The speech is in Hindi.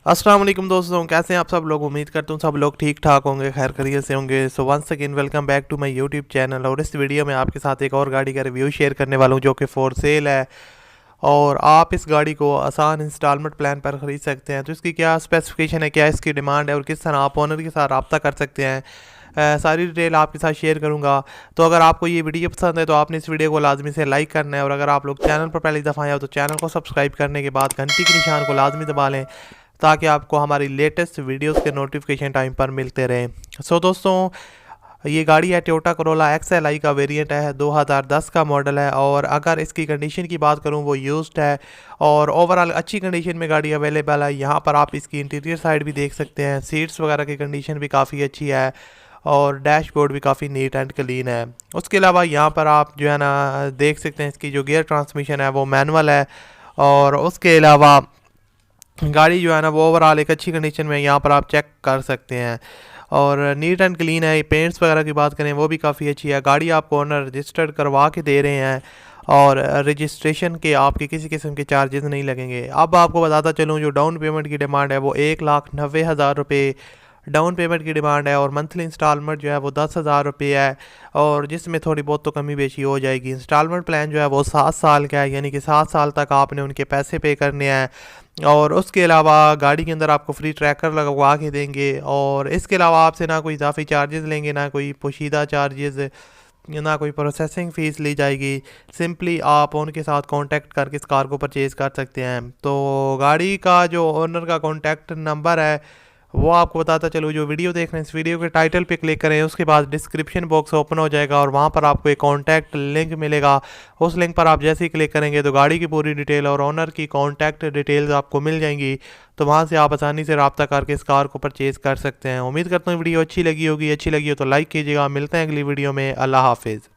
अस्सलाम वालेकुम दोस्तों, कैसे हैं आप सब लोग। उम्मीद करता हूँ सब लोग ठीक ठाक होंगे, खैर खैरियत से होंगे। So once again welcome back to my YouTube channel. और इस वीडियो में आपके साथ एक और गाड़ी का रिव्यू शेयर करने वाला हूँ जो कि फॉर सेल है और आप इस गाड़ी को आसान इंस्टॉलमेंट प्लान पर ख़रीद सकते हैं। तो इसकी क्या स्पेसिफिकेशन है, क्या इसकी डिमांड है और किस तरह आप ओनर के साथ रब्ता कर सकते हैं, सारी डिटेल आपके साथ शेयर करूंगा। तो अगर आपको ये वीडियो पसंद है तो आपने इस वीडियो को लाजमी से लाइक करना है, और अगर आप लोग चैनल पर पहली दफ़ा आए हो तो चैनल को सब्सक्राइब करने के बाद घंटी के निशान को लाजमी दबा लें ताकि आपको हमारी लेटेस्ट वीडियोस के नोटिफिकेशन टाइम पर मिलते रहें। सो दोस्तों, ये गाड़ी है टोयोटा करोला XLI का वेरिएंट है, 2010 का मॉडल है। और अगर इसकी कंडीशन की बात करूं वो यूज्ड है और ओवरऑल अच्छी कंडीशन में गाड़ी अवेलेबल है। यहाँ पर आप इसकी इंटीरियर साइड भी देख सकते हैं, सीट्स वगैरह की कंडीशन भी काफ़ी अच्छी है और डैशबोर्ड भी काफ़ी नीट एंड क्लीन है। उसके अलावा यहाँ पर आप जो है ना देख सकते हैं इसकी जो गियर ट्रांसमिशन है वो मैनुअल है। और उसके अलावा गाड़ी जो है ना वो ओवरऑल एक अच्छी कंडीशन में यहाँ पर आप चेक कर सकते हैं और नीट एंड क्लीन है। पेंट्स वगैरह की बात करें वो भी काफ़ी अच्छी है। गाड़ी आपको ओनर रजिस्टर्ड करवा के दे रहे हैं और रजिस्ट्रेशन के आपके किसी किस्म के चार्जेस नहीं लगेंगे। अब आपको बताता चलूँ, जो डाउन पेमेंट की डिमांड है वो 1,90,000 रुपये डाउन पेमेंट की डिमांड है और मंथली इंस्टॉलमेंट जो है वो 10,000 रुपये है, और जिसमें थोड़ी बहुत तो कमी बेशी हो जाएगी। इंस्टॉलमेंट प्लान जो है वो 7 साल का है, यानी कि 7 साल तक आपने उनके पैसे पे करने हैं। और उसके अलावा गाड़ी के अंदर आपको फ्री ट्रैकर लगवा के देंगे और इसके अलावा आपसे ना कोई इजाफी चार्जेस लेंगे, ना कोई पोशीदा चार्जेस, ना कोई प्रोसेसिंग फ़ीस ली जाएगी। सिंपली आप उनके साथ कांटेक्ट करके इस कार को परचेज़ कर सकते हैं। तो गाड़ी का जो ओनर का कांटेक्ट नंबर है वो आपको बताता चलो। जो वीडियो देख रहे हैं इस वीडियो के टाइटल पे क्लिक करें, उसके बाद डिस्क्रिप्शन बॉक्स ओपन हो जाएगा और वहाँ पर आपको एक कॉन्टैक्ट लिंक मिलेगा। उस लिंक पर आप जैसे ही क्लिक करेंगे तो गाड़ी की पूरी डिटेल और ओनर की कॉन्टैक्ट डिटेल्स आपको मिल जाएंगी। तो वहाँ से आप आसानी से रब्ता करके इस कार को परचेज़ कर सकते हैं। उम्मीद करता हूँ वीडियो अच्छी लगी होगी। अच्छी लगी हो तो लाइक कीजिएगा। मिलते हैं अगली वीडियो में। अल्लाह हाफिज़।